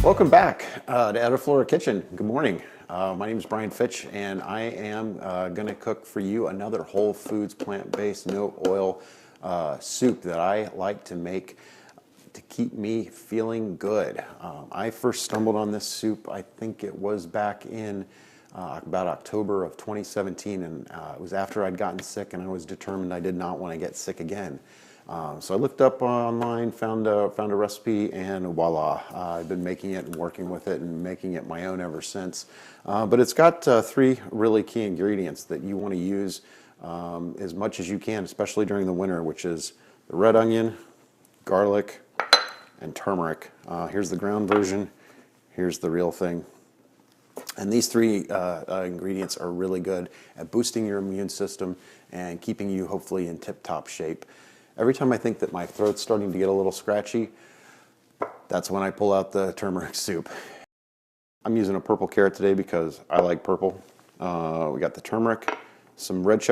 Welcome back to Ediflora Kitchen. Good morning. My name is Brian Fitch, and I am going to cook for you another whole foods, plant-based, no oil soup that I like to make to keep me feeling good. I first stumbled on this soup, I think it was back in about October of 2017, and it was after I'd gotten sick, and I was determined I did not want to get sick again. So I looked up online, found a recipe, and voila, I've been making it and working with it and making it my own ever since. But it's got three really key ingredients that you want to use as much as you can, especially during the winter, which is the red onion, garlic, and turmeric. Here's the ground version, here's the real thing. And these three ingredients are really good at boosting your immune system and keeping you hopefully in tip-top shape. Every time I think that my throat's starting to get a little scratchy, that's when I pull out the turmeric soup. I'm using a purple carrot today because I like purple. We got the turmeric, some red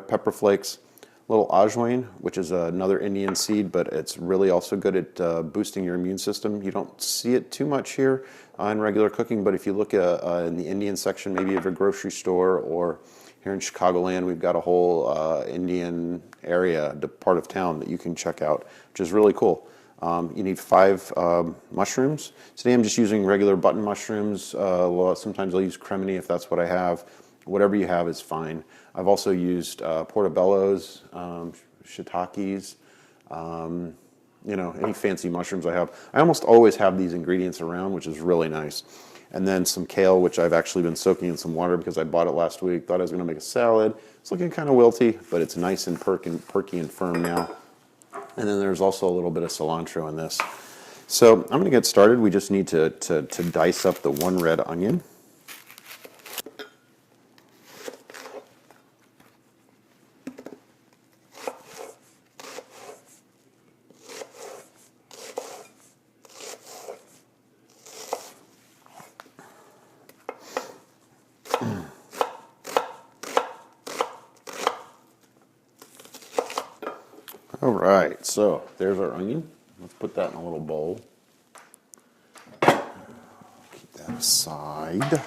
pepper flakes, a little ajwain, which is another Indian seed, but it's really also good at boosting your immune system. You don't see it too much here in regular cooking, but if you look in the Indian section, maybe of a grocery store, or here in Chicagoland, we've got a whole Indian area, part of town that you can check out, which is really cool. You need 5 mushrooms. Today I'm just using regular button mushrooms. Sometimes I'll use cremini if that's what I have. Whatever you have is fine. I've also used portobellos, shiitakes, any fancy mushrooms I have. I almost always have these ingredients around, which is really nice. And then some kale, which I've actually been soaking in some water because I bought it last week. Thought I was going to make a salad. It's looking kind of wilty, but it's nice and perky and firm now. And then there's also a little bit of cilantro in this. So I'm going to get started. We just need to dice up the one red onion. All right, so there's our onion. Let's put that in a little bowl. Keep that aside.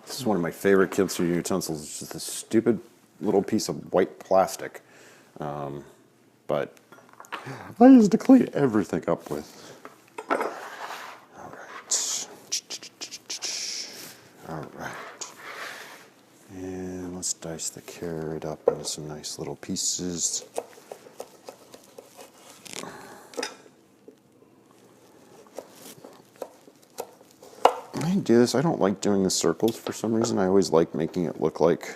This is one of my favorite kitchen utensils. It's just a stupid little piece of white plastic. But I used to clean everything up with. All right. All right. And let's dice the carrot up into some nice little pieces. I do this. I don't like doing the circles for some reason. I always like making it look like,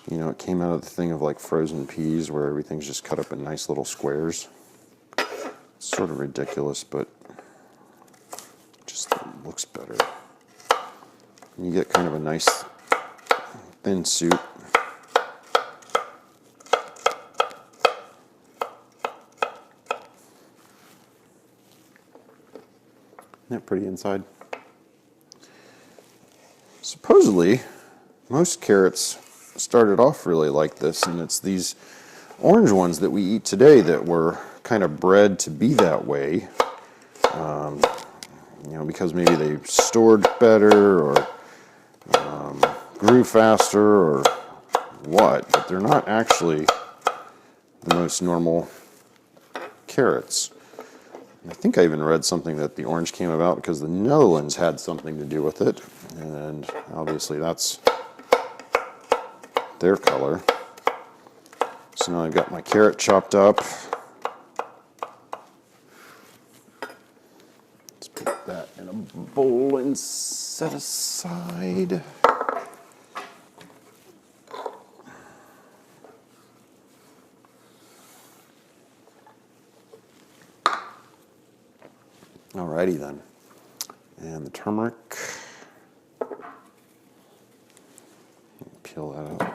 it came out of the thing of like frozen peas where everything's just cut up in nice little squares. It's sort of ridiculous, but it just looks better. And you get kind of a nice thin soup. Isn't that pretty inside? Supposedly, most carrots started off really like this, and it's these orange ones that we eat today that were kind of bred to be that way. Because maybe they stored better or grew faster or what, but they're not actually the most normal carrots. And I think I even read something that the orange came about because the Netherlands had something to do with it, and obviously that's their color. So now I've got my carrot chopped up. Let's put that in a bowl and set aside. Alrighty then, and the turmeric, peel that out.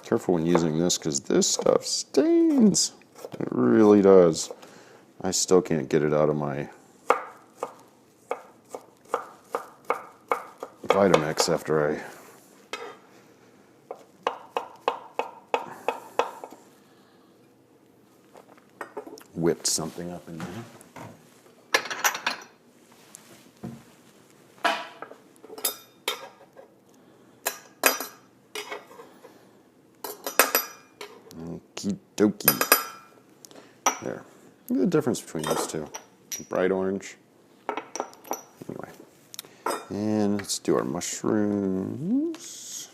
Careful when using this because this stuff stains. It really does. I still can't get it out of my Vitamix after I whipped something up in there. Okie dokie. There. Look at the difference between those two. Bright orange. Anyway. And let's do our mushrooms.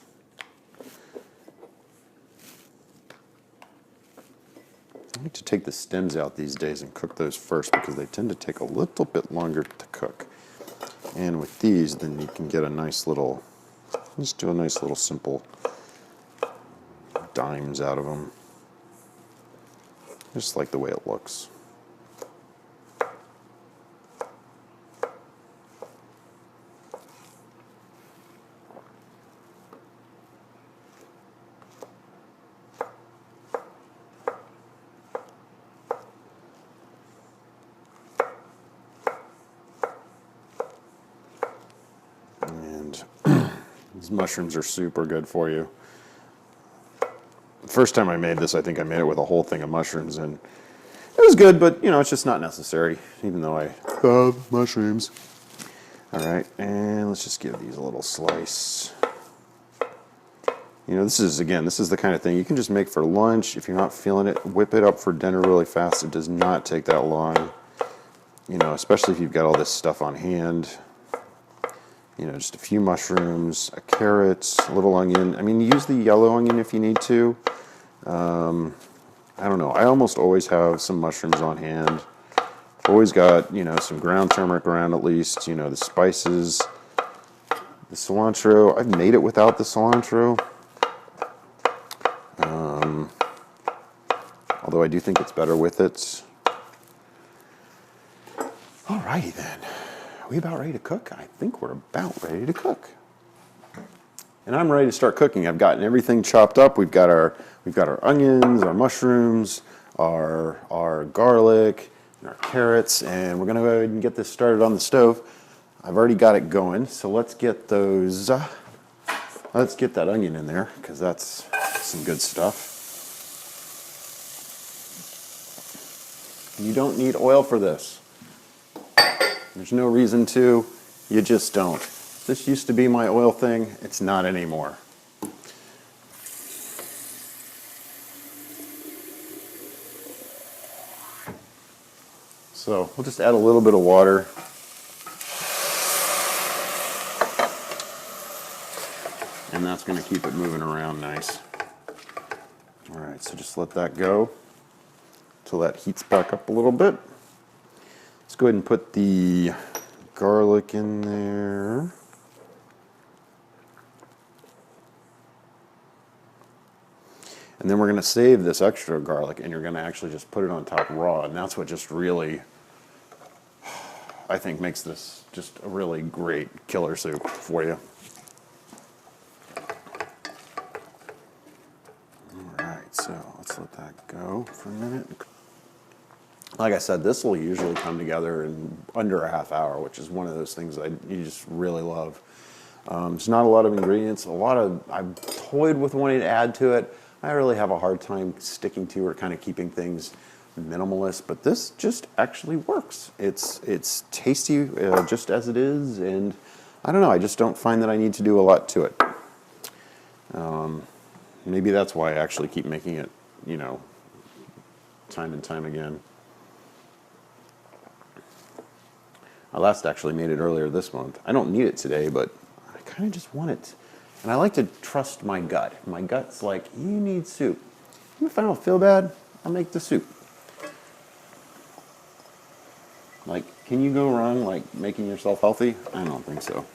I like to take the stems out these days and cook those first because they tend to take a little bit longer to cook. And with these, then you can get a nice little, just do a nice little simple dimes out of them. Just like the way it looks. And these mushrooms are super good for you. The first time I made this, I think I made it with a whole thing of mushrooms, and it was good, but, you know, it's just not necessary, even though I love mushrooms. All right, and let's just give these a little slice. You know, this is the kind of thing you can just make for lunch. If you're not feeling it, whip it up for dinner really fast. It does not take that long, you know, especially if you've got all this stuff on hand. You know, just a few mushrooms, a carrot, a little onion. I mean, use the yellow onion if you need to. I don't know. I almost always have some mushrooms on hand. Always got, you know, some ground turmeric around at least. You know, the spices, the cilantro. I've made it without the cilantro. Although I do think it's better with it. Alrighty then. Are we about ready to cook? I think we're about ready to cook. And I'm ready to start cooking. I've gotten everything chopped up. We've got our onions, our mushrooms, our garlic, and our carrots, and we're gonna go ahead and get this started on the stove. I've already got it going, so let's get those. Let's get that onion in there because that's some good stuff. You don't need oil for this. There's no reason to. You just don't. This used to be my oil thing. It's not anymore. So we'll just add a little bit of water. And that's going to keep it moving around nice. All right, so just let that go until that heats back up a little bit. Let's go ahead and put the garlic in there. And then we're going to save this extra garlic and you're going to actually just put it on top raw. And that's what just really, I think, makes this just a really great killer soup for you. All right, so let's let that go for a minute. Like I said, this will usually come together in under a half hour, which is one of those things that you just really love. There's not a lot of ingredients. I've toyed with wanting to add to it. I really have a hard time sticking to or kind of keeping things minimalist, but this just actually works. It's tasty just as it is, and I don't know, I just don't find that I need to do a lot to it. Maybe that's why I actually keep making it, you know, time and time again. I last actually made it earlier this month. I don't need it today, but I kind of just want it. And I like to trust my gut. My gut's like, you need soup. If I don't feel bad, I'll make the soup. Like, can you go wrong, like, making yourself healthy? I don't think so.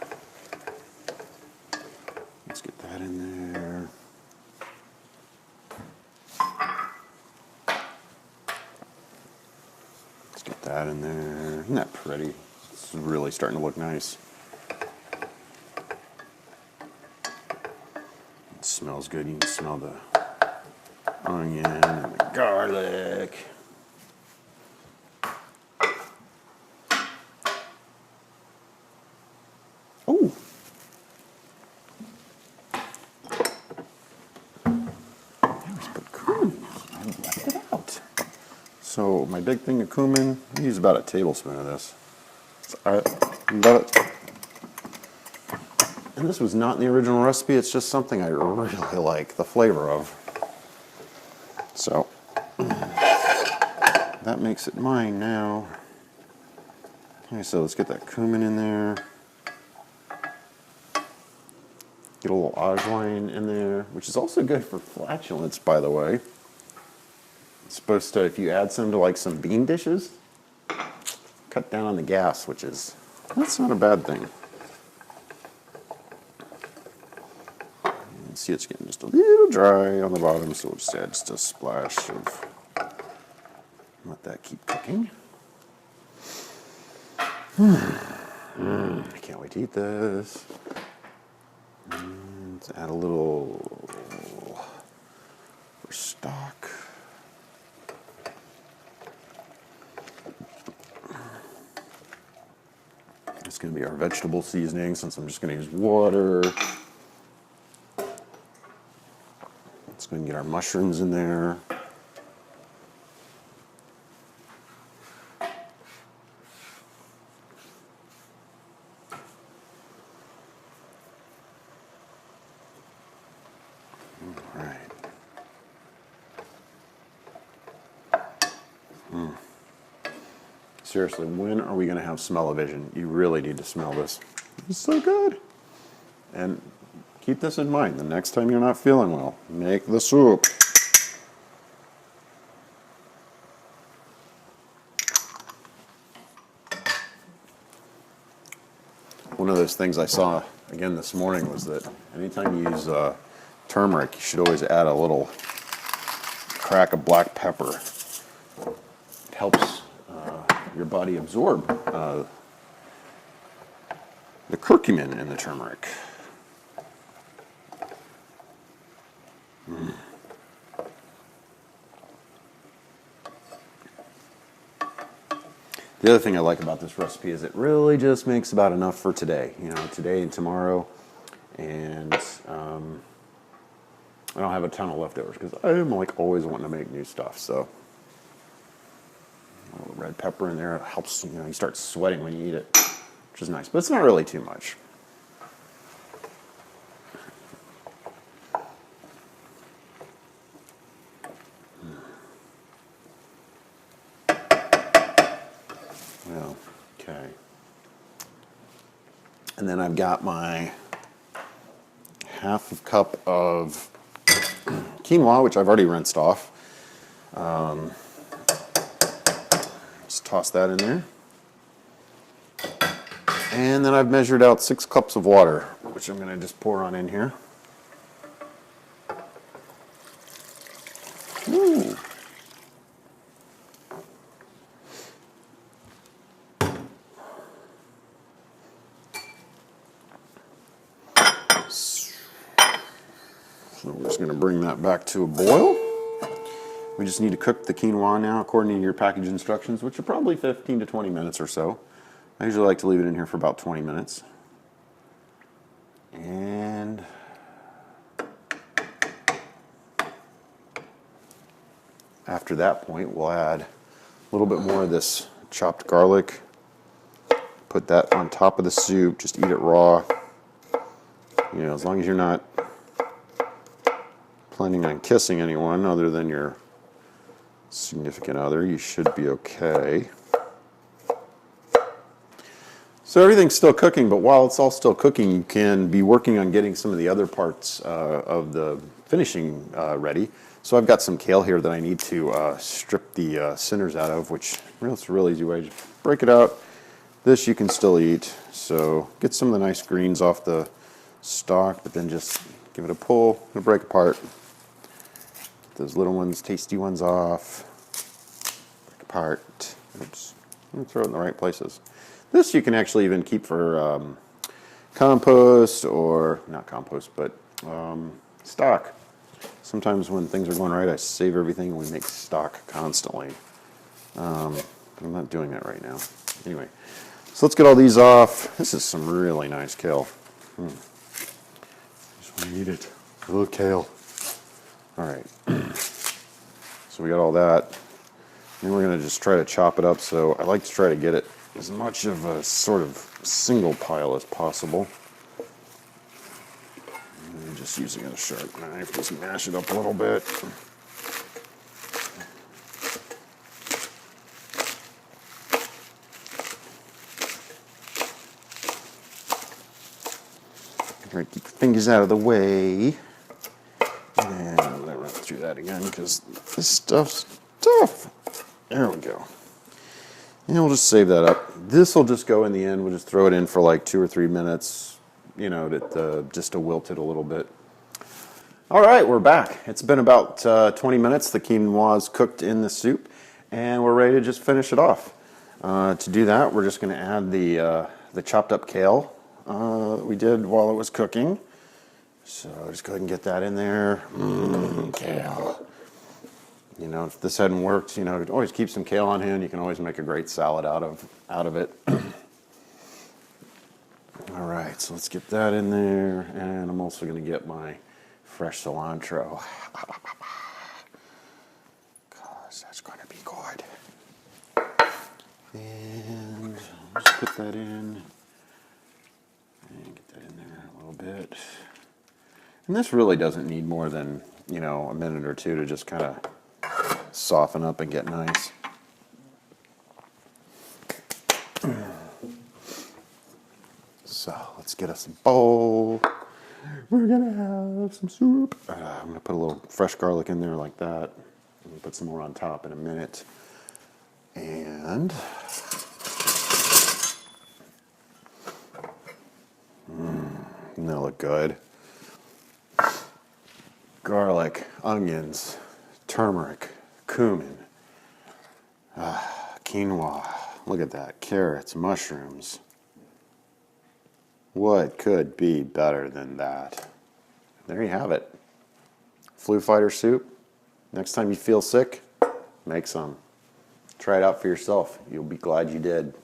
Let's get that in there. Let's get that in there. Isn't that pretty? It's really starting to look nice. It smells good. You can smell the onion and the garlic. Oh. I just put cumin. I left it out. So my big thing of cumin, I use about a tablespoon of this. So I love it. And this was not in the original recipe, it's just something I really like the flavor of. So that makes it mine now. Okay, so let's get that cumin in there. Get a little ajwain in there, which is also good for flatulence, by the way. It's supposed to, if you add some to like some bean dishes, cut down on the gas, which is, that's not a bad thing. You can see it's getting just a little dry on the bottom, so we'll just add just a splash of, let that keep cooking. I can't wait to eat this. Let's add a little for stock. It's going to be our vegetable seasoning since I'm just going to use water. Let's go and get our mushrooms in there. Seriously, when are we going to have smell-o-vision? You really need to smell this. It's so good. And keep this in mind. The next time you're not feeling well, make the soup. One of those things I saw again this morning was that anytime you use turmeric, you should always add a little crack of black pepper. It helps your body absorb the curcumin in the turmeric. The other thing I like about this recipe is it really just makes about enough for today. You know, today and tomorrow. And I don't have a ton of leftovers because I'm like always wanting to make new stuff. So a little red pepper in there, it helps, you know, you start sweating when you eat it, which is nice, but it's not really too much. Well, okay. And then I've got my half a cup of quinoa, which I've already rinsed off. Just toss that in there. And then I've measured out 6 cups of water, which I'm going to just pour on in here. Ooh. So we're just going to bring that back to a boil. We just need to cook the quinoa now according to your package instructions, which are probably 15 to 20 minutes or so. I usually like to leave it in here for about 20 minutes. And after that point, we'll add a little bit more of this chopped garlic. Put that on top of the soup, just eat it raw. You know, as long as you're not planning on kissing anyone other than your significant other, you should be okay. So everything's still cooking, but while it's all still cooking, you can be working on getting some of the other parts of the finishing ready. So I've got some kale here that I need to strip the centers out of, which, well, it's a real easy way. Just break it out. This you can still eat. So get some of the nice greens off the stalk, but then just give it a pull. It'll break apart. Get those little ones, tasty ones off. Break apart. Oops. I'm gonna throw it in the right places. This you can actually even keep for compost, or not compost, but stock. Sometimes when things are going right, I save everything and we make stock constantly. But I'm not doing that right now. Anyway, so let's get all these off. This is some really nice kale. Just want to eat it. A little kale. All right. So we got all that. And we're going to just try to chop it up. So I like to try to get it as much of a sort of single pile as possible. And just using a sharp knife, just mash it up a little bit. Try to keep your fingers out of the way. And I'm going to run through that again because this stuff's tough. There we go. And we'll just save that up. This will just go in the end. We'll just throw it in for like 2 or 3 minutes, you know, just to wilt it a little bit. All right, we're back. It's been about 20 minutes. The quinoa's cooked in the soup, and we're ready to just finish it off. To do that, we're just going to add the chopped up kale that we did while it was cooking. So just go ahead and get that in there. Kale. You know, if this hadn't worked, you know, always keep some kale on hand. You can always make a great salad out of it. All right, so let's get that in there, and I'm also going to get my fresh cilantro. Because that's going to be good. And I'll just put that in. And get that in there a little bit. And this really doesn't need more than, you know, a minute or two to just kind of soften up and get nice. So let's get us a bowl. We're gonna have some soup. I'm gonna put a little fresh garlic in there like that. I'm gonna put some more on top in a minute. And they look good. Garlic, onions, turmeric, cumin, quinoa. Look at that. Carrots, mushrooms. What could be better than that? There you have it. Flu fighter soup. Next time you feel sick, make some. Try it out for yourself. You'll be glad you did.